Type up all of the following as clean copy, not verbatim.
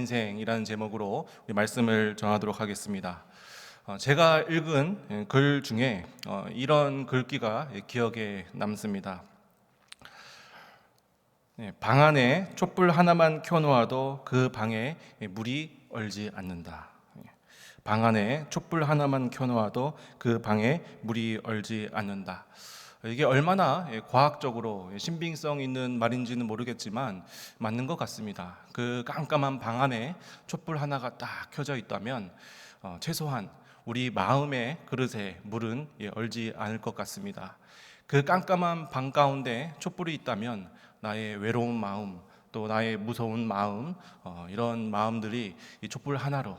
인생이라는 제목으로 우리 말씀을 전하도록 하겠습니다. 제가 읽은 글 중에 이런 글귀가 기억에 남습니다. 방 안에 촛불 하나만 켜놓아도 그 방에 물이 얼지 않는다. 방 안에 촛불 하나만 켜놓아도 그 방에 물이 얼지 않는다. 이게 얼마나 과학적으로 신빙성 있는 말인지는 모르겠지만 맞는 것 같습니다. 그 깜깜한 방 안에 촛불 하나가 딱 켜져 있다면 최소한 우리 마음의 그릇에 물은 얼지 않을 것 같습니다. 그 깜깜한 방 가운데 촛불이 있다면 나의 외로운 마음, 또 나의 무서운 마음, 이런 마음들이 이 촛불 하나로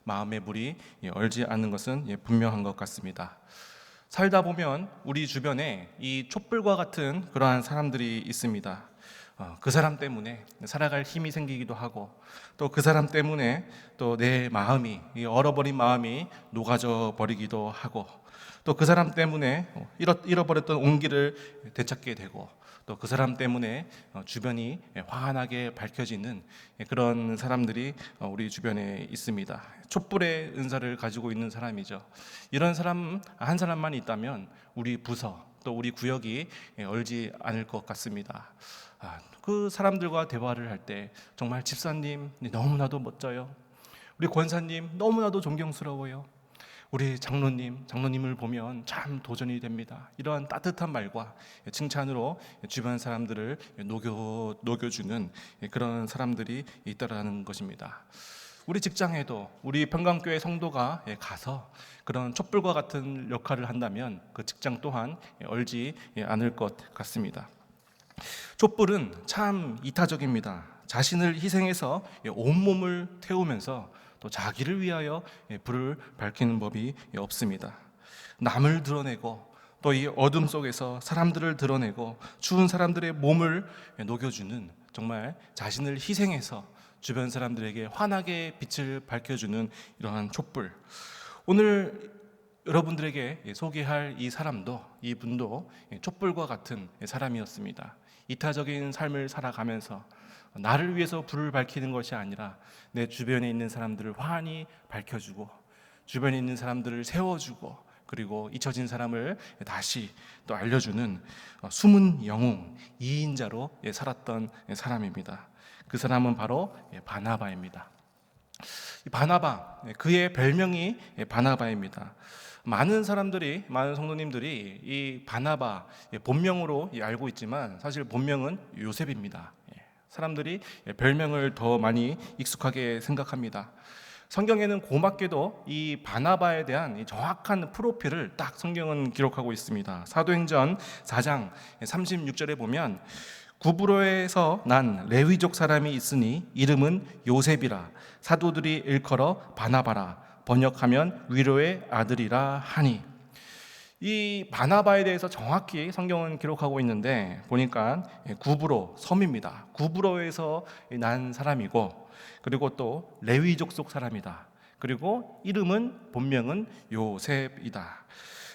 마음의 불이 얼지 않는 것은 분명한 것 같습니다. 살다 보면 우리 주변에 이 촛불과 같은 그러한 사람들이 있습니다. 그 사람 때문에 살아갈 힘이 생기기도 하고, 또 그 사람 때문에 또 내 마음이, 얼어버린 마음이 녹아져 버리기도 하고, 또 그 사람 때문에 잃어버렸던 온기를 되찾게 되고, 또 그 사람 때문에 주변이 환하게 밝혀지는 그런 사람들이 우리 주변에 있습니다. 촛불의 은사를 가지고 있는 사람이죠. 이런 사람 한 사람만 있다면 우리 부서 또 우리 구역이 얼지 않을 것 같습니다. 그 사람들과 대화를 할 때 정말 집사님 너무나도 멋져요. 우리 권사님 너무나도 존경스러워요. 우리 장로님을 보면 참 도전이 됩니다. 이러한 따뜻한 말과 칭찬으로 주변 사람들을 녹여주는 그런 사람들이 있다라는 것입니다. 우리 직장에도 우리 평강교회 성도가 가서 그런 촛불과 같은 역할을 한다면 그 직장 또한 얼지 않을 것 같습니다. 촛불은 참 이타적입니다. 자신을 희생해서 온몸을 태우면서 또 자기를 위하여 불을 밝히는 법이 없습니다. 남을 드러내고 또 이 어둠 속에서 사람들을 드러내고 추운 사람들의 몸을 녹여주는, 정말 자신을 희생해서 주변 사람들에게 환하게 빛을 밝혀주는 이러한 촛불. 오늘 여러분들에게 소개할 이 사람도, 이분도 촛불과 같은 사람이었습니다. 이타적인 삶을 살아가면서 나를 위해서 불을 밝히는 것이 아니라 내 주변에 있는 사람들을 환히 밝혀주고, 주변에 있는 사람들을 세워주고, 그리고 잊혀진 사람을 다시 또 알려주는 숨은 영웅, 이인자로 살았던 사람입니다. 그 사람은 바로 바나바입니다. 바나바, 그의 별명이 바나바입니다. 많은 성도님들이 이 바나바 본명으로 알고 있지만 사실 본명은 요셉입니다. 사람들이 별명을 더 많이 익숙하게 생각합니다. 성경에는 고맙게도 이 바나바에 대한 정확한 프로필을 딱 성경은 기록하고 있습니다. 사도행전 4장 36절에 보면 구브로에서 난 레위족 사람이 있으니 이름은 요셉이라, 사도들이 일컬어 바나바라, 번역하면 위로의 아들이라 하니. 이 바나바에 대해서 정확히 성경은 기록하고 있는데 보니까 구브로, 섬입니다. 구브로에서 난 사람이고, 그리고 또 레위족 속 사람이다. 그리고 본명은 요셉이다.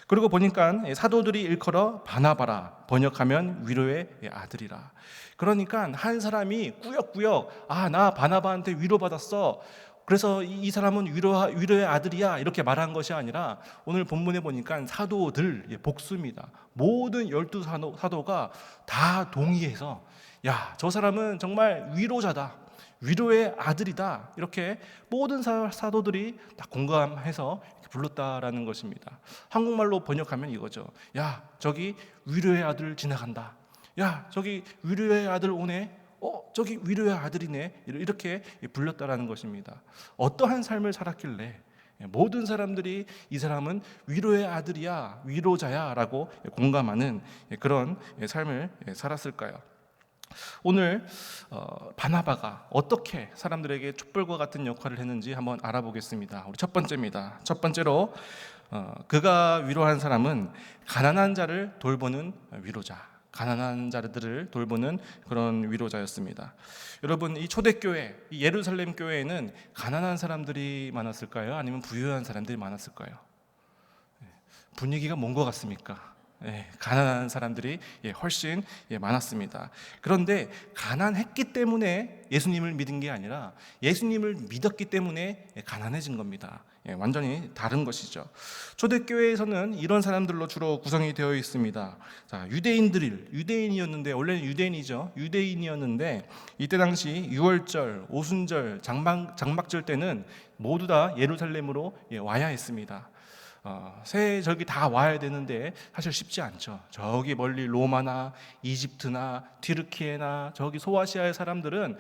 그리고 보니까 사도들이 일컬어 바나바라, 번역하면 위로의 아들이라. 그러니까 한 사람이 꾸역꾸역 나 바나바한테 위로받았어, 그래서 이 사람은 위로의 아들이야, 이렇게 말한 것이 아니라 오늘 본문에 보니까 사도들, 복수입니다. 모든 12사도가 다 동의해서 저 사람은 정말 위로자다, 위로의 아들이다, 이렇게 모든 사도들이 다 공감해서 불렀다라는 것입니다. 한국말로 번역하면 이거죠. 저기 위로의 아들 지나간다. 저기 위로의 아들 오네. 저기 위로의 아들이네. 이렇게 불렸다라는 것입니다. 어떠한 삶을 살았길래 모든 사람들이 이 사람은 위로의 아들이야, 위로자야 라고 공감하는 그런 삶을 살았을까요? 오늘 바나바가 어떻게 사람들에게 촛불과 같은 역할을 했는지 한번 알아보겠습니다. 우리 첫 번째입니다. 첫 번째로 그가 위로한 사람은 가난한 자를 돌보는 위로자, 가난한 자들을 돌보는 그런 위로자였습니다. 여러분, 이 초대교회, 이 예루살렘 교회에는 가난한 사람들이 많았을까요? 아니면 부유한 사람들이 많았을까요? 분위기가 뭔 것 같습니까? 가난한 사람들이 훨씬 많았습니다. 그런데 가난했기 때문에 예수님을 믿은 게 아니라 예수님을 믿었기 때문에 가난해진 겁니다. 완전히 다른 것이죠. 초대교회에서는 이런 사람들로 주로 구성이 되어 있습니다. 자, 유대인이었는데, 원래는 유대인이죠. 유대인이었는데 이때 당시 유월절, 오순절, 장막절 때는 모두 다 예루살렘으로 와야 했습니다. 새 절기 다 와야 되는데 사실 쉽지 않죠. 저기 멀리 로마나 이집트나 튀르키예나 저기 소아시아의 사람들은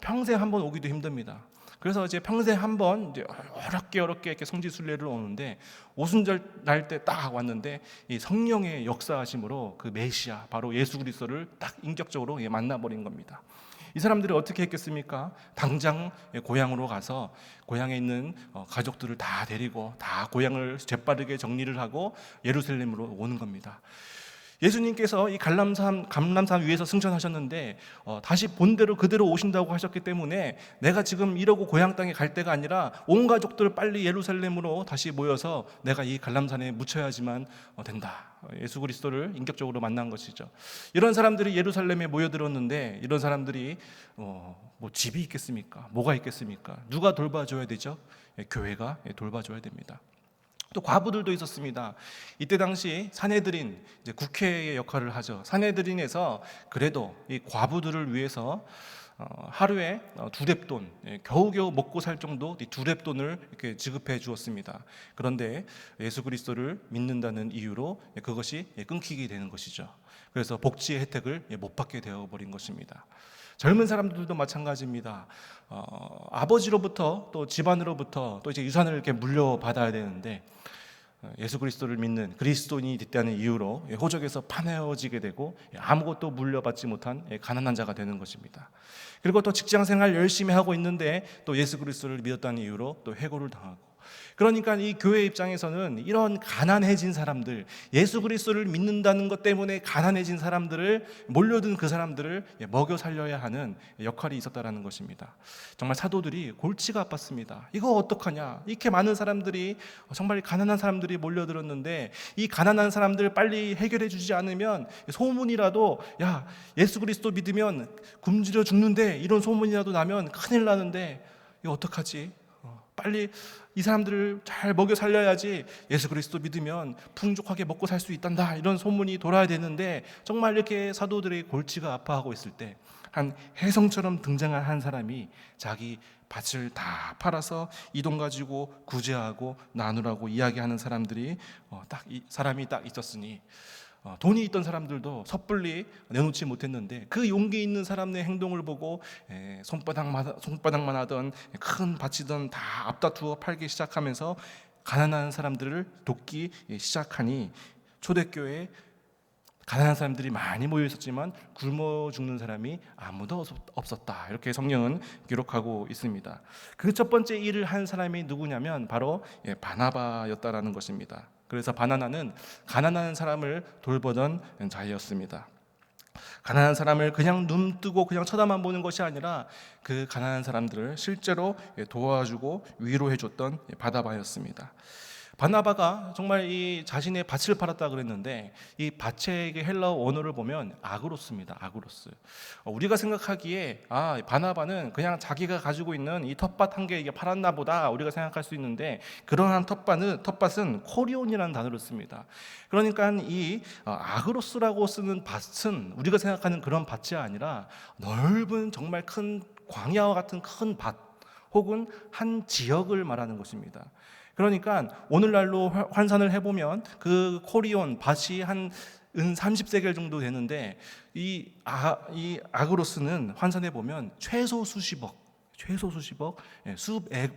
평생 한번 오기도 힘듭니다. 그래서 이제 평생 한번 어렵게 이렇게 성지순례를 오는데 오순절 날 때 딱 왔는데 이 성령의 역사하심으로 그 메시아 바로 예수 그리스도를 딱 인격적으로 만나버린 겁니다. 이 사람들이 어떻게 했겠습니까? 당장 고향으로 가서 고향에 있는 가족들을 다 데리고 다 고향을 재빠르게 정리를 하고 예루살렘으로 오는 겁니다. 예수님께서 이 감람산 위에서 승천하셨는데 다시 본대로 그대로 오신다고 하셨기 때문에 내가 지금 이러고 고향 땅에 갈 때가 아니라 온 가족들 빨리 예루살렘으로 다시 모여서 내가 이 감람산에 묻혀야지만 된다. 예수 그리스도를 인격적으로 만난 것이죠. 이런 사람들이 예루살렘에 모여들었는데 이런 사람들이 뭐 집이 있겠습니까? 뭐가 있겠습니까? 누가 돌봐줘야 되죠? 교회가 돌봐줘야 됩니다. 또 과부들도 있었습니다. 이때 당시 산헤드린, 이제 국회의 역할을 하죠. 산헤드린에서 그래도 이 과부들을 위해서 하루에 두렙돈, 겨우겨우 먹고 살 정도 두렙돈을 이렇게 지급해 주었습니다. 그런데 예수 그리스도를 믿는다는 이유로 그것이 끊기게 되는 것이죠. 그래서 복지의 혜택을 못 받게 되어 버린 것입니다. 젊은 사람들도 마찬가지입니다. 아버지로부터 또 집안으로부터 또 이제 유산을 이렇게 물려받아야 되는데 예수 그리스도를 믿는 그리스도인이 됐다는 이유로 호적에서 파내어지게 되고 아무것도 물려받지 못한 가난한 자가 되는 것입니다. 그리고 또 직장생활 열심히 하고 있는데 또 예수 그리스도를 믿었다는 이유로 또 해고를 당하고, 그러니까 이 교회 입장에서는 이런 가난해진 사람들, 예수 그리스도를 믿는다는 것 때문에 가난해진 사람들을, 몰려든 그 사람들을 먹여 살려야 하는 역할이 있었다라는 것입니다. 정말 사도들이 골치가 아팠습니다. 이거 어떡하냐? 이렇게 많은 사람들이, 정말 가난한 사람들이 몰려들었는데 이 가난한 사람들 빨리 해결해 주지 않으면 소문이라도, 야, 예수 그리스도 믿으면 굶주려 죽는데, 이런 소문이라도 나면 큰일 나는데 이거 어떡하지? 빨리 이 사람들을 잘 먹여 살려야지 예수 그리스도 믿으면 풍족하게 먹고 살 수 있단다, 이런 소문이 돌아야 되는데, 정말 이렇게 사도들의 골치가 아파하고 있을 때 한 혜성처럼 등장한 한 사람이 자기 밭을 다 팔아서 이 돈 가지고 구제하고 나누라고 이야기하는 사람들이 사람이 딱 있었으니 돈이 있던 사람들도 섣불리 내놓지 못했는데 그 용기 있는 사람의 행동을 보고 손바닥만 하던 큰 밭이던 다 앞다투어 팔기 시작하면서 가난한 사람들을 돕기 시작하니 초대교회에 가난한 사람들이 많이 모여 있었지만 굶어 죽는 사람이 아무도 없었다, 이렇게 성경은 기록하고 있습니다. 그 첫 번째 일을 한 사람이 누구냐면 바로 바나바였다라는 것입니다. 그래서 바나나는 가난한 사람을 돌보던 자였습니다. 가난한 사람을 그냥 눈 뜨고 그냥 쳐다만 보는 것이 아니라 그 가난한 사람들을 실제로 도와주고 위로해 줬던 바나바였습니다. 바나바가 정말 이 자신의 밭을 팔았다 그랬는데 이 밭의 헬라어 원어를 보면 아그로스입니다. 아그로스. 우리가 생각하기에 바나바는 그냥 자기가 가지고 있는 이 텃밭 한 개 이게 팔았나 보다 우리가 생각할 수 있는데, 그러한 텃밭은 코리온이라는 단어를 씁니다. 그러니까 이 아그로스라고 쓰는 밭은 우리가 생각하는 그런 밭이 아니라 넓은 정말 큰 광야와 같은 큰 밭 혹은 한 지역을 말하는 것입니다. 그러니까 오늘날로 환산을 해보면 그 코리온 밭이 한 은 30세겔 정도 되는데 이 아그로스는 환산해 보면 최소 수십억,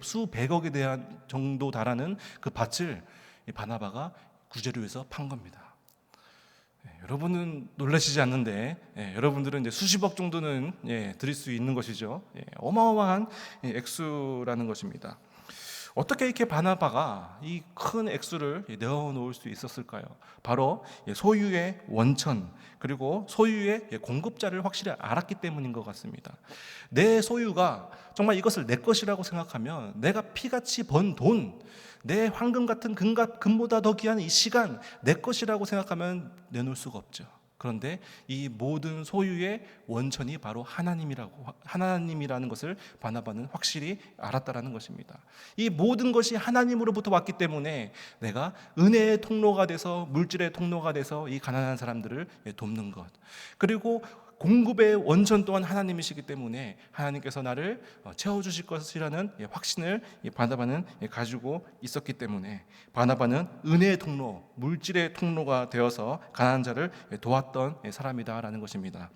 수백억에 대한 정도 달하는 그 밭을 이 바나바가 구제를 위해서 판 겁니다. 여러분은 놀라시지 않는데 여러분들은 이제 수십억 정도는 드릴 수 있는 것이죠. 어마어마한 액수라는 것입니다. 어떻게 이렇게 바나바가 이 큰 액수를 내어 놓을 수 있었을까요? 바로 소유의 원천, 그리고 소유의 공급자를 확실히 알았기 때문인 것 같습니다. 내 소유가 정말 이것을 내 것이라고 생각하면, 내가 피같이 번 돈, 내 황금 같은 금보다 더 귀한 이 시간, 내 것이라고 생각하면 내놓을 수가 없죠. 그런데 이 모든 소유의 원천이 바로 하나님이라는 것을 바나바는 확실히 알았다라는 것입니다. 이 모든 것이 하나님으로부터 왔기 때문에 내가 은혜의 통로가 돼서, 물질의 통로가 돼서 이 가난한 사람들을 돕는 것, 그리고 공급의 원천 또한 하나님이시기 때문에 하나님께서 나를 채워주실 것이라는 확신을 바나바는 가지고 있었기 때문에 바나바는 은혜의 통로, 물질의 통로가 되어서 가난한 자를 도왔던 사람이다라는 것입니다.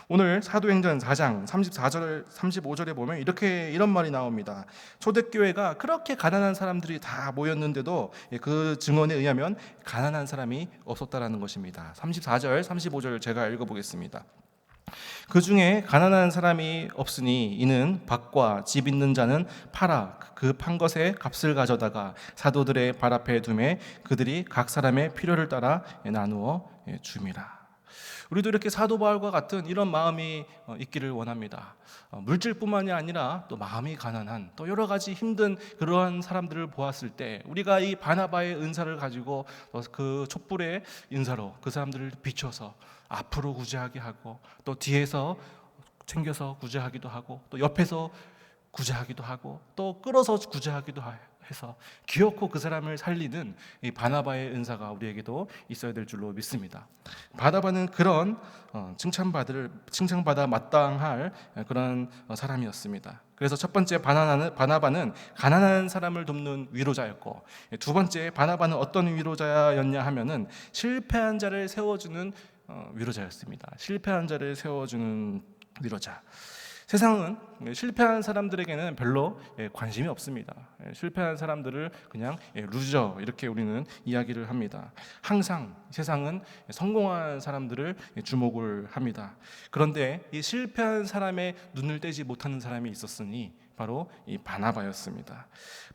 오늘 사도행전 4장 34절 35절에 보면 이런 말이 나옵니다. 초대교회가 그렇게 가난한 사람들이 다 모였는데도 그 증언에 의하면 가난한 사람이 없었다라는 것입니다. 34절 35절 제가 읽어보겠습니다. 그 중에 가난한 사람이 없으니 이는 밭과 집 있는 자는 팔아 그 판 것의 값을 가져다가 사도들의 발 앞에 두매 그들이 각 사람의 필요를 따라 나누어 줌이라. 우리도 이렇게 사도 바울과 같은 이런 마음이 있기를 원합니다. 물질뿐만이 아니라 또 마음이 가난한, 또 여러 가지 힘든 그러한 사람들을 보았을 때 우리가 이 바나바의 은사를 가지고 그 촛불의 인사로 그 사람들을 비춰서 앞으로 구제하게 하고, 또 뒤에서 챙겨서 구제하기도 하고, 또 옆에서 구제하기도 하고, 또 끌어서 구제하기도 해서 기어코 그 사람을 살리는 이 바나바의 은사가 우리에게도 있어야 될 줄로 믿습니다. 바나바는 그런 칭찬받아 마땅할 그런 사람이었습니다. 그래서 첫 번째 바나바는 가난한 사람을 돕는 위로자였고, 두 번째 바나바는 어떤 위로자였냐 하면은 실패한 자를 세워주는 위로자였습니다. 실패한 자를 세워주는 위로자. 세상은 실패한 사람들에게는 별로 관심이 없습니다. 실패한 사람들을 그냥 루저 이렇게 우리는 이야기를 합니다. 항상 세상은 성공한 사람들을 주목을 합니다. 그런데 이 실패한 사람의 눈을 떼지 못하는 사람이 있었으니 바로 이 바나바였습니다.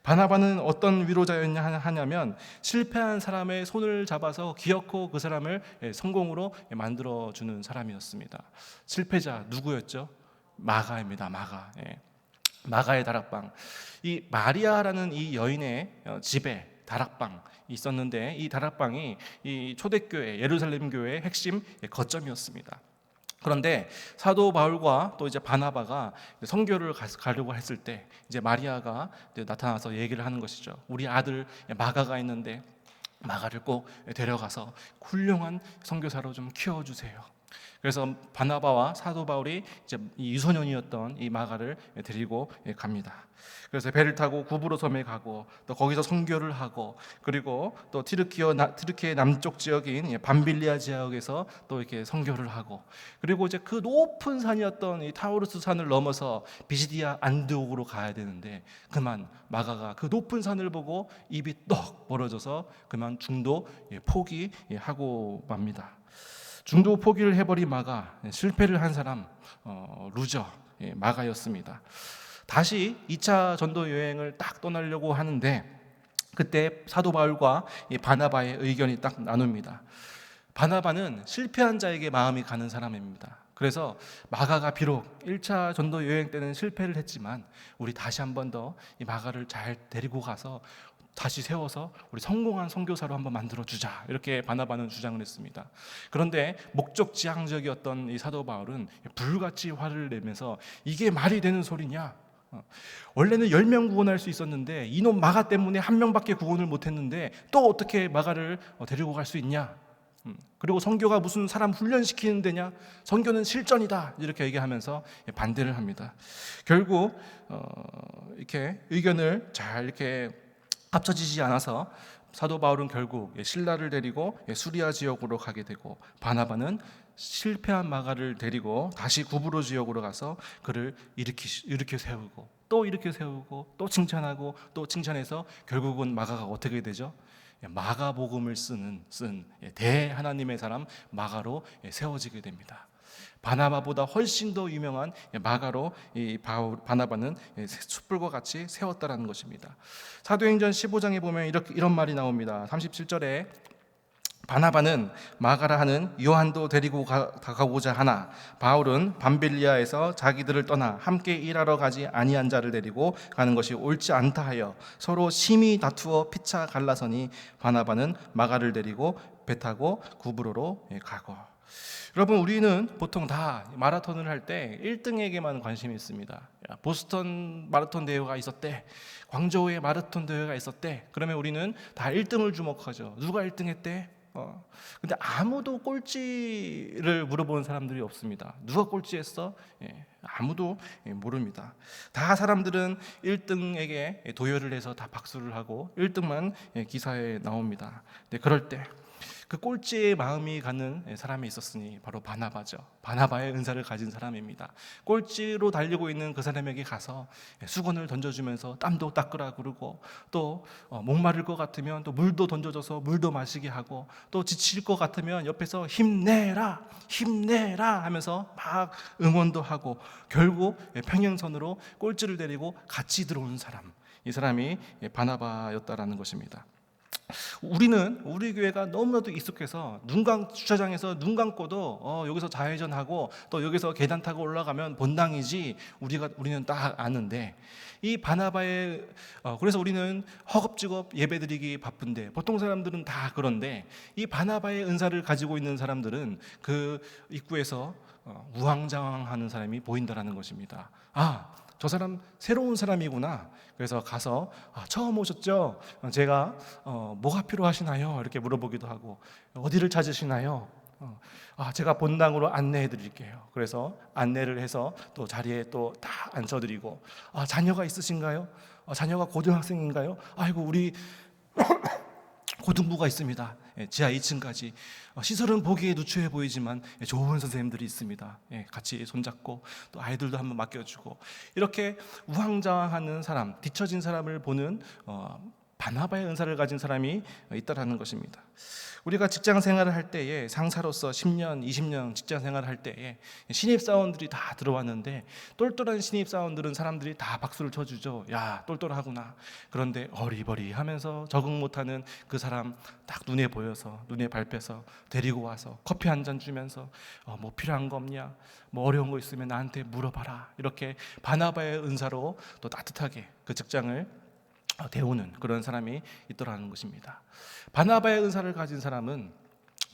바나바는 어떤 위로자였냐 하냐면 실패한 사람의 손을 잡아서 기어코 그 사람을 성공으로 만들어주는 사람이었습니다. 실패자 누구였죠? 마가입니다. 마가의 다락방. 이 마리아라는 이 여인의 집에 다락방이 있었는데, 이 다락방이 이 초대교회 예루살렘 교회의 핵심 거점이었습니다. 그런데 사도 바울과 또 이제 바나바가 선교를 가려고 했을 때 이제 마리아가 나타나서 얘기를 하는 것이죠. 우리 아들 마가가 있는데 마가를 꼭 데려가서 훌륭한 선교사로 좀 키워주세요. 그래서 바나바와 사도 바울이 이제 이 유소년이었던 이 마가를 데리고 갑니다. 그래서 배를 타고 구브로 섬에 가고, 또 거기서 선교를 하고, 그리고 또 트르키의 남쪽 지역인 밤빌리아 지역에서 또 이렇게 선교를 하고, 그리고 이제 그 높은 산이었던 이 타우루스 산을 넘어서 비시디아 안디옥으로 가야 되는데 그만 마가가 그 높은 산을 보고 입이 떡 벌어져서 그만 중도 포기하고 맙니다. 중도 포기를 해버린 마가, 실패를 한 사람 루저 마가였습니다. 다시 2차 전도 여행을 딱 떠나려고 하는데 그때 사도 바울과 바나바의 의견이 딱 나눕니다. 바나바는 실패한 자에게 마음이 가는 사람입니다. 그래서 마가가 비록 1차 전도 여행 때는 실패를 했지만 우리 다시 한 번 더 이 마가를 잘 데리고 가서 다시 세워서 우리 성공한 선교사로 한번 만들어주자, 이렇게 바나바는 주장을 했습니다. 그런데 목적지향적이었던 이 사도 바울은 불같이 화를 내면서 이게 말이 되는 소리냐, 원래는 10명 구원할 수 있었는데 이놈 마가 때문에 한 명밖에 구원을 못했는데 또 어떻게 마가를 데리고 갈 수 있냐, 그리고 선교가 무슨 사람 훈련시키는 데냐, 선교는 실전이다, 이렇게 얘기하면서 반대를 합니다. 결국 이렇게 의견을 잘 이렇게 합쳐지지 않아서 사도 바울은 결국 실라를 데리고 수리아 지역으로 가게 되고, 바나바는 실패한 마가를 데리고 다시 구브로 지역으로 가서 그를 일으켜 세우고 또 일으켜 세우고 또 칭찬하고 또 칭찬해서 결국은 마가가 어떻게 되죠? 마가복음을 쓴 대하나님의 사람 마가로 세워지게 됩니다. 바나바보다 훨씬 더 유명한 마가로 이 바나바는 촛불과 같이 세웠다라는 것입니다. 사도행전 15장에 보면 이런 말이 나옵니다. 37절에 바나바는 마가라 하는 요한도 데리고 가고자 하나 바울은 밤빌리아에서 자기들을 떠나 함께 일하러 가지 아니한 자를 데리고 가는 것이 옳지 않다 하여 서로 심히 다투어 피차 갈라서니 바나바는 마가를 데리고 배 타고 구브로로 가고. 여러분, 우리는 보통 다 마라톤을 할 때 1등에게만 관심이 있습니다. 보스턴 마라톤 대회가 있었대, 광저우에 마라톤 대회가 있었대. 그러면 우리는 다 1등을 주목하죠. 누가 1등 했대? 근데 아무도 꼴찌를 물어보는 사람들이 없습니다. 누가 꼴찌했어? 아무도 모릅니다. 다 사람들은 1등에게 도열을 해서 다 박수를 하고 1등만 기사에 나옵니다. 그럴 때 그 꼴찌의 마음이 가는 사람이 있었으니 바로 바나바죠. 바나바의 은사를 가진 사람입니다. 꼴찌로 달리고 있는 그 사람에게 가서 수건을 던져주면서 땀도 닦으라 그러고, 또 목마를 것 같으면 또 물도 던져줘서 물도 마시게 하고, 또 지칠 것 같으면 옆에서 힘내라 힘내라 하면서 막 응원도 하고, 결국 평행선으로 꼴찌를 데리고 같이 들어오는 사람, 이 사람이 바나바였다라는 것입니다. 우리 교회가 너무나도 익숙해서 주차장에서 눈 감고도 여기서 좌회전하고 또 여기서 계단 타고 올라가면 본당이지 우리는 딱 아는데, 이 바나바의 그래서 우리는 허겁지겁 예배드리기 바쁜데 보통 사람들은 다 그런데, 이 바나바의 은사를 가지고 있는 사람들은 그 입구에서 우왕좌왕하는 사람이 보인다라는 것입니다. 저 사람 새로운 사람이구나. 그래서 가서 처음 오셨죠? 제가 뭐가 필요하시나요? 이렇게 물어보기도 하고, 어디를 찾으시나요? 제가 본당으로 안내해 드릴게요. 그래서 안내를 해서 또 자리에 또 다 앉혀드리고, 자녀가 있으신가요? 자녀가 고등학생인가요? 아이고, 우리 고등부가 있습니다. 지하 2층까지. 시설은 보기에 누추해 보이지만 좋은 선생님들이 있습니다. 같이 손잡고 또 아이들도 한번 맡겨주고, 이렇게 우왕좌왕하는 사람, 뒤처진 사람을 보는 바나바의 은사를 가진 사람이 있다라는 것입니다. 우리가 직장 생활을 할 때에 상사로서 10년, 20년 직장 생활을 할 때에 신입사원들이 다 들어왔는데, 똘똘한 신입사원들은 사람들이 다 박수를 쳐주죠. 야, 똘똘하구나. 그런데 어리버리하면서 적응 못하는 그 사람 딱 눈에 보여서, 눈에 밟혀서 데리고 와서 커피 한 잔 주면서 뭐 필요한 거 없냐, 뭐 어려운 거 있으면 나한테 물어봐라. 이렇게 바나바의 은사로 또 따뜻하게 그 직장을 대우는 그런 사람이 있더라는 것입니다. 바나바의 은사를 가진 사람은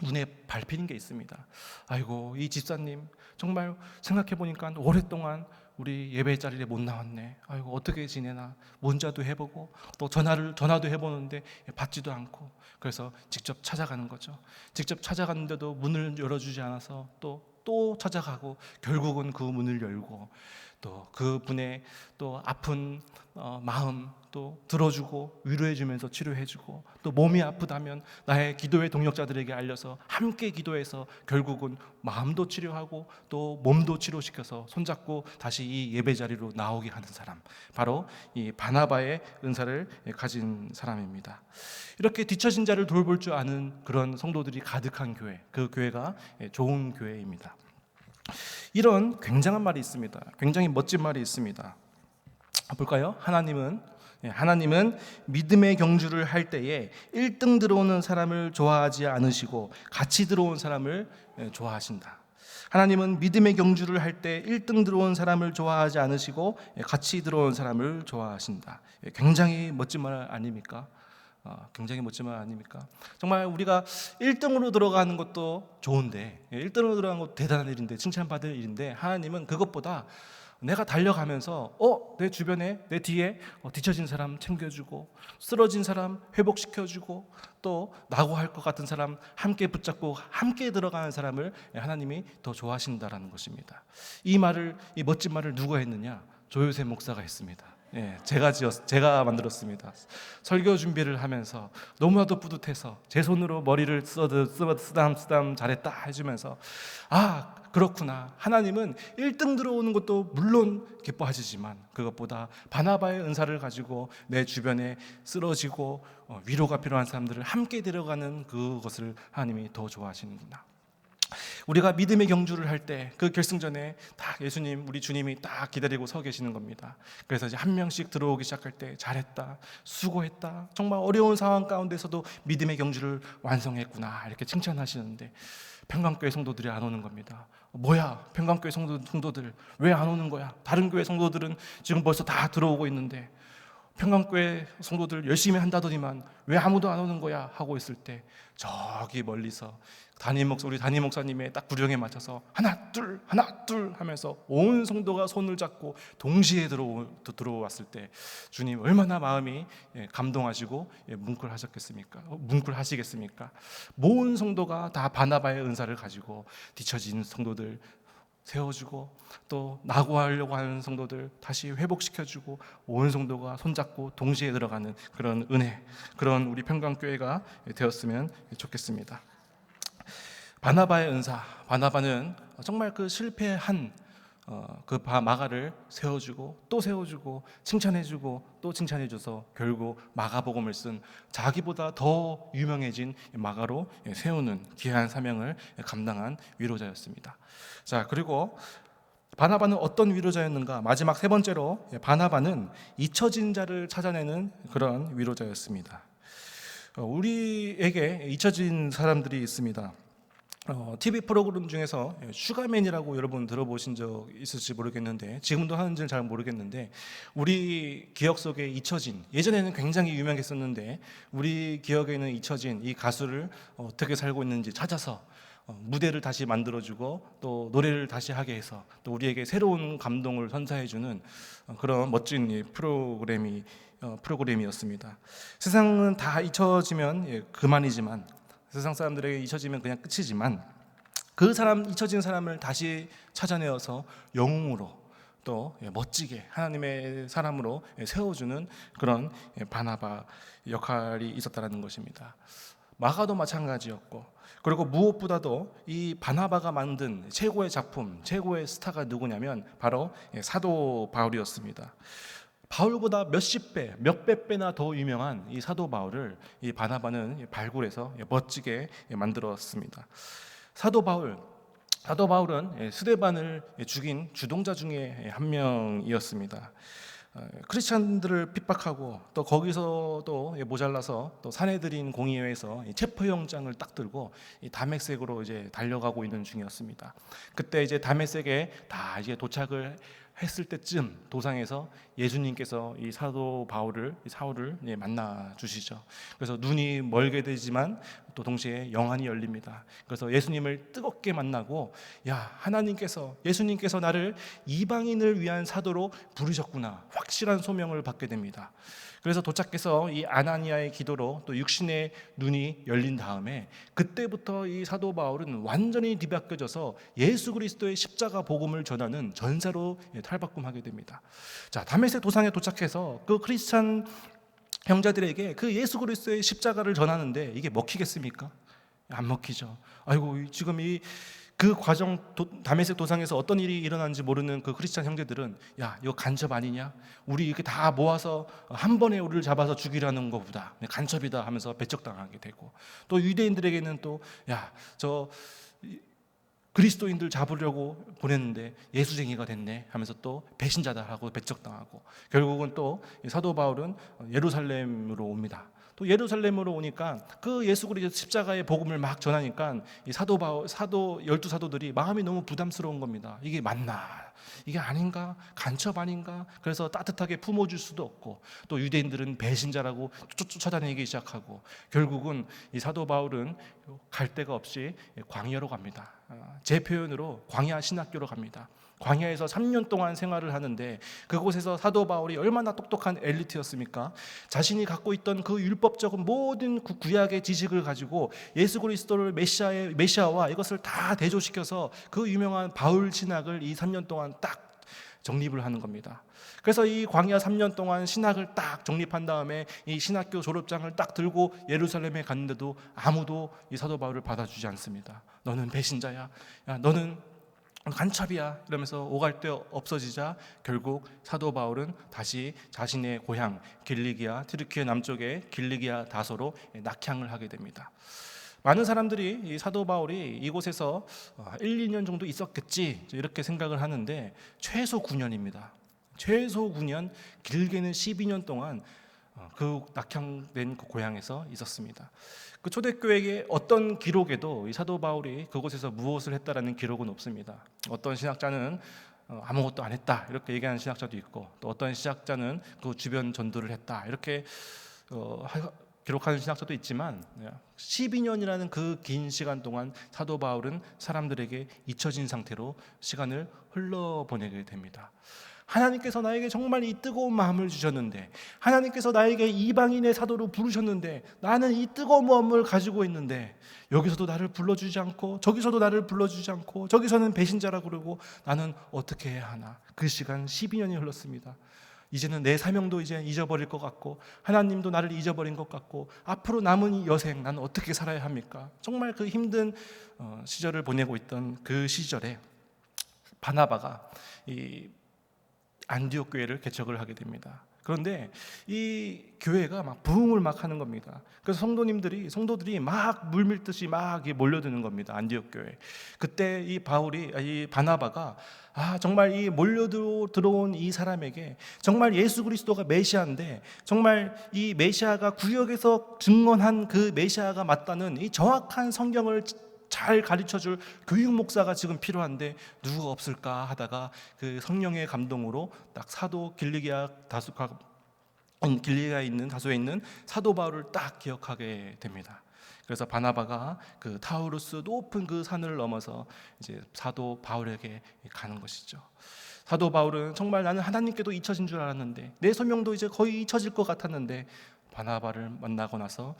눈에 밟히는 게 있습니다. 아이고, 이 집사님 정말 생각해 보니까 오랫동안 우리 예배 자리에 못 나왔네. 아이고, 어떻게 지내나 문자도 해보고 또 전화도 해보는데 받지도 않고, 그래서 직접 찾아가는 거죠. 직접 찾아갔는데도 문을 열어주지 않아서 또 찾아가고, 결국은 그 문을 열고 또 그분의 또 아픈 마음 또 들어주고 위로해주면서 치료해주고, 또 몸이 아프다면 나의 기도의 동력자들에게 알려서 함께 기도해서 결국은 마음도 치료하고 또 몸도 치료시켜서 손잡고 다시 이 예배 자리로 나오게 하는 사람, 바로 이 바나바의 은사를 가진 사람입니다. 이렇게 뒤처진 자를 돌볼 줄 아는 그런 성도들이 가득한 교회, 그 교회가 좋은 교회입니다. 이런 굉장한 말이 있습니다. 굉장히 멋진 말이 있습니다. 볼까요? 하나님은 믿음의 경주를 할 때에 1등 들어오는 사람을 좋아하지 않으시고 같이 들어온 사람을 좋아하신다. 하나님은 믿음의 경주를 할 때 1등 들어온 사람을 좋아하지 않으시고 같이 들어온 사람을 좋아하신다. 굉장히 멋진 말 아닙니까? 굉장히 멋진 말 아닙니까? 정말 우리가 1등으로 들어가는 것도 좋은데, 1등으로 들어가는 것도 대단한 일인데, 칭찬받을 일인데, 하나님은 그것보다 내가 달려가면서 내 주변에, 내 뒤에 뒤처진 사람 챙겨주고, 쓰러진 사람 회복시켜주고, 또 낙오할 것 같은 사람 함께 붙잡고 함께 들어가는 사람을 하나님이 더 좋아하신다라는 것입니다. 이 멋진 말을 누가 했느냐? 조요셉 목사가 했습니다. 제가 만들었습니다. 설교 준비를 하면서 너무나도 뿌듯해서 제 손으로 머리를 쓰담 잘했다 해주면서, 그렇구나, 하나님은 1등 들어오는 것도 물론 기뻐하시지만 그것보다 바나바의 은사를 가지고 내 주변에 쓰러지고 위로가 필요한 사람들을 함께 데려가는 그것을 하나님이 더 좋아하시는구나. 우리가 믿음의 경주를 할 때 그 결승전에 딱 예수님, 우리 주님이 딱 기다리고 서 계시는 겁니다. 그래서 이제 한 명씩 들어오기 시작할 때 잘했다, 수고했다, 정말 어려운 상황 가운데서도 믿음의 경주를 완성했구나 이렇게 칭찬하시는데 평강교회 성도들이 안 오는 겁니다. 뭐야, 평강교회 성도들 왜 안 오는 거야? 다른 교회 성도들은 지금 벌써 다 들어오고 있는데 평강교회 성도들 열심히 한다더니만 왜 아무도 안 오는 거야? 하고 있을 때 저기 멀리서 우리 담임 목사님의 딱 구령에 맞춰서 하나 둘 하면서 온 성도가 손을 잡고 동시에 들어왔을 때 주님 얼마나 마음이 감동하시고 뭉클하시겠습니까? 모든 성도가 다 바나바의 은사를 가지고 뒤처진 성도들 세워주고 또 낙오하려고 하는 성도들 다시 회복시켜주고 온 성도가 손잡고 동시에 들어가는 그런 은혜, 그런 우리 평강교회가 되었으면 좋겠습니다. 바나바의 은사, 바나바는 정말 그 실패한 그 마가를 세워주고 또 세워주고 칭찬해주고 또 칭찬해줘서 결국 마가복음을 쓴 자기보다 더 유명해진 마가로 세우는 귀한 사명을 감당한 위로자였습니다. 자, 그리고 바나바는 어떤 위로자였는가? 마지막 세 번째로 바나바는 잊혀진 자를 찾아내는 그런 위로자였습니다. 우리에게 잊혀진 사람들이 있습니다. TV 프로그램 중에서 슈가맨이라고 여러분 들어보신 적 있을지 모르겠는데 지금도 하는지는 잘 모르겠는데 우리 기억 속에 잊혀진, 예전에는 굉장히 유명했었는데 우리 기억에는 잊혀진 이 가수를 어떻게 살고 있는지 찾아서 무대를 다시 만들어주고 또 노래를 다시 하게 해서 또 우리에게 새로운 감동을 선사해주는 그런 멋진 프로그램이었습니다. 세상은 다 잊혀지면 그만이지만, 세상 사람들에게 잊혀지면 그냥 끝이지만 그 잊혀진 사람을 다시 찾아내어서 영웅으로 또 멋지게 하나님의 사람으로 세워주는 그런 바나바 역할이 있었다는 것입니다. 마가도 마찬가지였고, 그리고 무엇보다도 이 바나바가 만든 최고의 작품, 최고의 스타가 누구냐면 바로 사도 바울이었습니다. 바울보다 몇십 배, 몇백 배나 더 유명한 이 사도 바울을 이 바나바는 발굴해서 멋지게 만들었습니다. 사도 바울은 스데반을 죽인 주동자 중에 한 명이었습니다. 크리스찬들을 핍박하고 또 거기서 또 모자라서 또 사내들인 공의회에서 체포영장을 딱 들고 다메섹으로 이제 달려가고 있는 중이었습니다. 그때 이제 다메섹에 다 이제 도착을 했을 때쯤 도상에서 예수님께서 이 사도 사울을 만나 주시죠. 그래서 눈이 멀게 되지만 또 동시에 영안이 열립니다. 그래서 예수님을 뜨겁게 만나고, 야, 예수님께서 나를 이방인을 위한 사도로 부르셨구나, 확실한 소명을 받게 됩니다. 그래서 도착해서 이 아나니아의 기도로 또 육신의 눈이 열린 다음에 그때부터 이 사도 바울은 완전히 뒤바뀌어져서 예수 그리스도의 십자가 복음을 전하는 전사로 탈바꿈하게 됩니다. 자, 다메섹 도상에 도착해서 그 크리스찬 형제들에게 그 예수 그리스도의 십자가를 전하는데 이게 먹히겠습니까? 안 먹히죠. 아이고, 지금 그 과정, 다메섹 도상에서 어떤 일이 일어나는지 모르는 그 크리스찬 형제들은, 야, 이거 간첩 아니냐? 우리 이렇게 다 모아서 한 번에 우리를 잡아서 죽이라는 것보다 간첩이다 하면서 배척당하게 되고, 또 유대인들에게는 또, 야, 저 그리스도인들 잡으려고 보냈는데 예수쟁이가 됐네 하면서 또 배신자다 하고 배척당하고, 결국은 또 사도 바울은 예루살렘으로 옵니다. 또 예루살렘으로 오니까 그 예수 그리스도 십자가의 복음을 막 전하니까 이 열두 사도들이 마음이 너무 부담스러운 겁니다. 이게 맞나? 이게 아닌가? 간첩 아닌가? 그래서 따뜻하게 품어줄 수도 없고, 또 유대인들은 배신자라고 쫓아다니기 시작하고, 결국은 이 사도 바울은 갈 데가 없이 광야로 갑니다. 제 표현으로 광야 신학교로 갑니다. 광야에서 3년 동안 생활을 하는데 그곳에서 사도 바울이 얼마나 똑똑한 엘리트였습니까? 자신이 갖고 있던 그 율법적인 모든 구약의 지식을 가지고 예수 그리스도를 메시아와 이것을 다 대조시켜서 그 유명한 바울 신학을 이 3년 동안 딱 정립을 하는 겁니다. 그래서 이 광야 3년 동안 신학을 딱 정립한 다음에 이 신학교 졸업장을 딱 들고 예루살렘에 갔는데도 아무도 이 사도 바울을 받아주지 않습니다. 너는 배신자야, 야, 너는 간첩이야 이러면서 오갈 데 없어지자 결국 사도 바울은 다시 자신의 고향 길리기아, 트르키예 남쪽의 길리기아 다소로 낙향을 하게 됩니다. 많은 사람들이 이 사도 바울이 이곳에서 1, 2년 정도 있었겠지 이렇게 생각을 하는데 최소 9년입니다. 최소 9년, 길게는 12년 동안 그 낙향된 그 고향에서 있었습니다. 그 초대교회의 어떤 기록에도 이 사도 바울이 그곳에서 무엇을 했다라는 기록은 없습니다. 어떤 신학자는 아무것도 안 했다 이렇게 얘기하는 신학자도 있고, 또 어떤 신학자는 그 주변 전도를 했다 이렇게 기록하는 신학자도 있지만 12년이라는 그 긴 시간 동안 사도 바울은 사람들에게 잊혀진 상태로 시간을 흘러보내게 됩니다. 하나님께서 나에게 정말 이 뜨거운 마음을 주셨는데, 하나님께서 나에게 이방인의 사도로 부르셨는데, 나는 이 뜨거운 마음을 가지고 있는데 여기서도 나를 불러주지 않고 저기서도 나를 불러주지 않고 저기서는 배신자라고 그러고 나는 어떻게 해야 하나. 그 시간 12년이 흘렀습니다. 이제는 내 사명도 이제 잊어버릴 것 같고 하나님도 나를 잊어버린 것 같고 앞으로 남은 이 여생 나는 어떻게 살아야 합니까? 정말 그 힘든 시절을 보내고 있던 그 시절에 바나바가 이 안디옥 교회를 개척을 하게 됩니다. 그런데 이 교회가 막 부흥을 막 하는 겁니다. 그래서 성도들이 막 물밀듯이 막 몰려드는 겁니다. 안디옥 교회. 그때 이 바나바가 정말 이 몰려들어온 이 사람에게 정말 예수 그리스도가 메시아인데, 정말 이 메시아가 구역에서 증언한 그 메시아가 맞다는 이 정확한 성경을 잘 가르쳐줄 교육 목사가 지금 필요한데 누가 없을까 하다가 그 성령의 감동으로 딱 사도 길리기아에 있는 사도 바울을 딱 기억하게 됩니다. 그래서 바나바가 그 타우루스 높은 그 산을 넘어서 이제 사도 바울에게 가는 것이죠. 사도 바울은 정말 나는 하나님께도 잊혀진 줄 알았는데, 내 소명도 이제 거의 잊혀질 것 같았는데, 바나바를 만나고 나서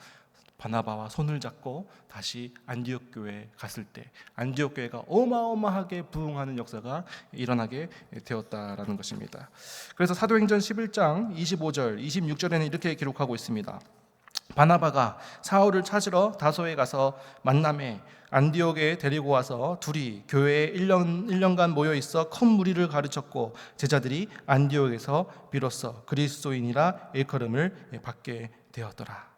바나바와 손을 잡고 다시 안디옥 교회에 갔을 때 안디옥 교회가 어마어마하게 부흥하는 역사가 일어나게 되었다라는 것입니다. 그래서 사도행전 11장 25절 26절에는 이렇게 기록하고 있습니다. 바나바가 사울을 찾으러 다소에 가서 만남에 안디옥에 데리고 와서 둘이 교회에 1년간 모여 있어 큰 무리를 가르쳤고, 제자들이 안디옥에서 비로소 그리스도인이라 일컬음을 받게 되었더라.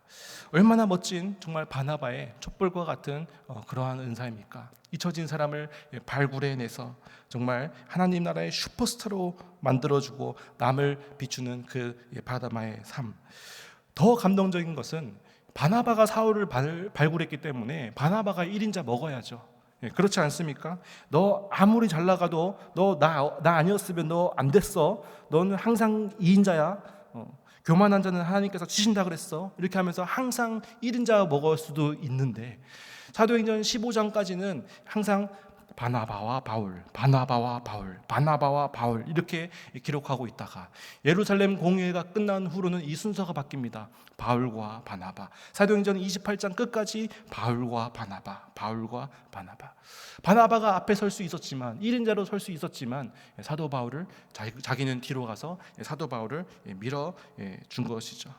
얼마나 멋진 정말 바나바의 촛불과 같은 그러한 은사입니까? 잊혀진 사람을 발굴해내서 정말 하나님 나라의 슈퍼스타로 만들어주고 남을 비추는 그 바나바의 삶. 더 감동적인 것은 바나바가 사울을 발굴했기 때문에 바나바가 1인자 먹어야죠. 그렇지 않습니까? 너 아무리 잘 나가도 너 나 아니었으면 너 안 됐어. 너는 항상 2인자야. 교만한 자는 하나님께서 치신다 그랬어. 이렇게 하면서 항상 1인자 먹을 수도 있는데, 사도행전 15장까지는 항상 바나바와 바울, 바나바와 바울, 바나바와 바울 이렇게 기록하고 있다가 예루살렘 공회가 끝난 후로는 이 순서가 바뀝니다. 바울과 바나바. 사도행전 28장 끝까지 바울과 바나바, 바울과 바나바. 바나바가 앞에 설 수 있었지만, 1인자로 설 수 있었지만 사도 바울을 자기는 뒤로 가서 사도 바울을 밀어 준 것이죠.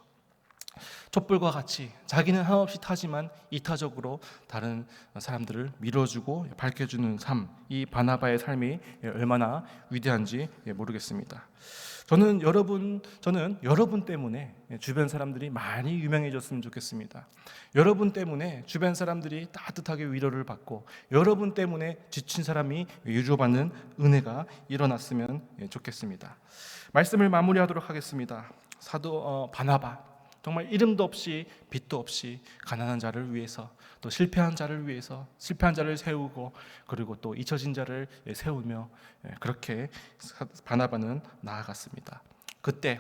촛불과 같이 자기는 한없이 타지만 이타적으로 다른 사람들을 밀어주고 밝혀주는 삶, 이 바나바의 삶이 얼마나 위대한지 모르겠습니다. 저는 여러분 때문에 주변 사람들이 많이 유명해졌으면 좋겠습니다. 여러분 때문에 주변 사람들이 따뜻하게 위로를 받고, 여러분 때문에 지친 사람이 위로받는 은혜가 일어났으면 좋겠습니다. 말씀을 마무리하도록 하겠습니다. 사도 바나바, 정말 이름도 없이 빛도 없이 가난한 자를 위해서, 또 실패한 자를 위해서 실패한 자를 세우고, 그리고 또 잊혀진 자를 세우며 그렇게 바나바는 나아갔습니다. 그때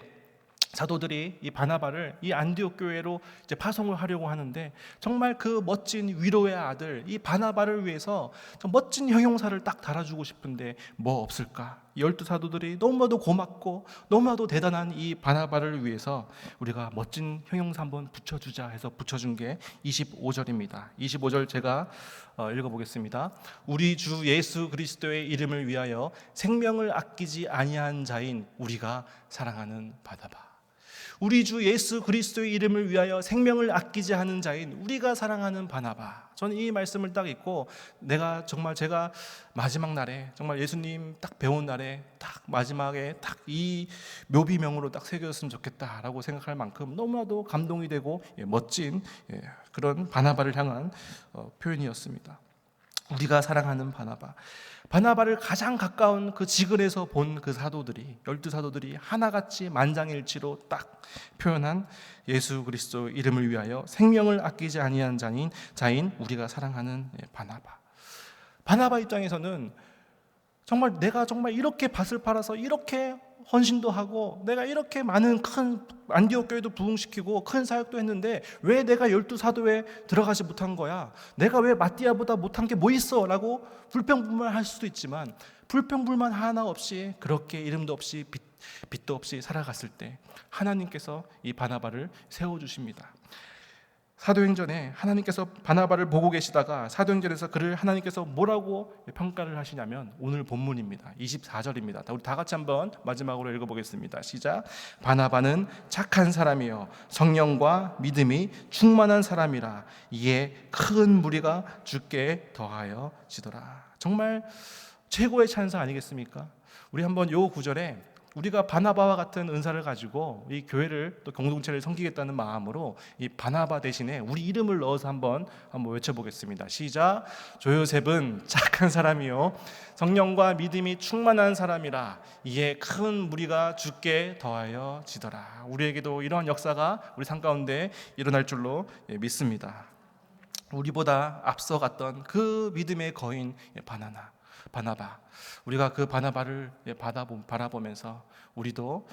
사도들이 이 바나바를 이 안디옥 교회로 이제 파송을 하려고 하는데, 정말 그 멋진 위로의 아들 이 바나바를 위해서 멋진 형용사를 딱 달아주고 싶은데 뭐 없을까? 12 사도들이 너무나도 고맙고 너무나도 대단한 이 바나바를 위해서 우리가 멋진 형용사 한번 붙여주자 해서 붙여준 게 25절입니다. 25절 제가 읽어보겠습니다. 우리 주 예수 그리스도의 이름을 위하여 생명을 아끼지 아니한 자인 우리가 사랑하는 바나바. 우리 주 예수 그리스도의 이름을 위하여 생명을 아끼지 않은 자인 우리가 사랑하는 바나바. 저는 이 말씀을 딱 읽고 제가 마지막 날에 정말 예수님 딱 배운 날에 딱 마지막에 딱 이 묘비명으로 딱 새겼으면 좋겠다라고 생각할 만큼 너무나도 감동이 되고 멋진 그런 바나바를 향한 표현이었습니다. 우리가 사랑하는 바나바. 바나바를 가장 가까운 그 지근에서 본 그 사도들이 12사도들이 하나같이 만장일치로 딱 표현한 예수 그리스도 이름을 위하여 생명을 아끼지 아니한 자인 우리가 사랑하는 바나바. 바나바 입장에서는 정말 내가 정말 이렇게 밭을 팔아서 이렇게 헌신도 하고 내가 이렇게 많은 큰 안디옥 교회도 부흥시키고 큰 사역도 했는데 왜 내가 12사도에 들어가지 못한 거야? 내가 왜 마띠아보다 못한 게 뭐 있어? 라고 불평불만할 수도 있지만 불평불만 하나 없이 그렇게 이름도 없이 빛도 없이 살아갔을 때 하나님께서 이 바나바를 세워주십니다. 사도행전에 하나님께서 바나바를 보고 계시다가 사도행전에서 그를 하나님께서 뭐라고 평가를 하시냐면 오늘 본문입니다. 24절입니다. 우리 다 같이 한번 마지막으로 읽어보겠습니다. 시작. 바나바는 착한 사람이요 성령과 믿음이 충만한 사람이라 이에 큰 무리가 주께 더하여 지더라. 정말 최고의 찬사 아니겠습니까? 우리 한번 요 구절에 우리가 바나바와 같은 은사를 가지고 이 교회를 또 공동체를 섬기겠다는 마음으로 이 바나바 대신에 우리 이름을 넣어서 한번 외쳐보겠습니다. 시작. 조요셉은 착한 사람이요 성령과 믿음이 충만한 사람이라 이에 큰 무리가 주께 더하여 지더라. 우리에게도 이러한 역사가 우리 삶 가운데 일어날 줄로 믿습니다. 우리보다 앞서 갔던 그 믿음의 거인 바나바, 우리가 그 바나바를 바라보면서 우리도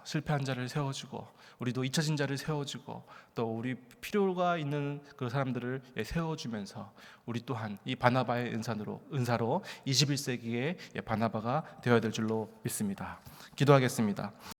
실패한 자를 세워주고 우리도 잊혀진 자를 세워주고 또 우리 필요가 있는 그 사람들을 세워주면서 우리 또한 이 바나바의 은사로 21세기의 바나바가 되어야 될 줄로 믿습니다. 기도하겠습니다.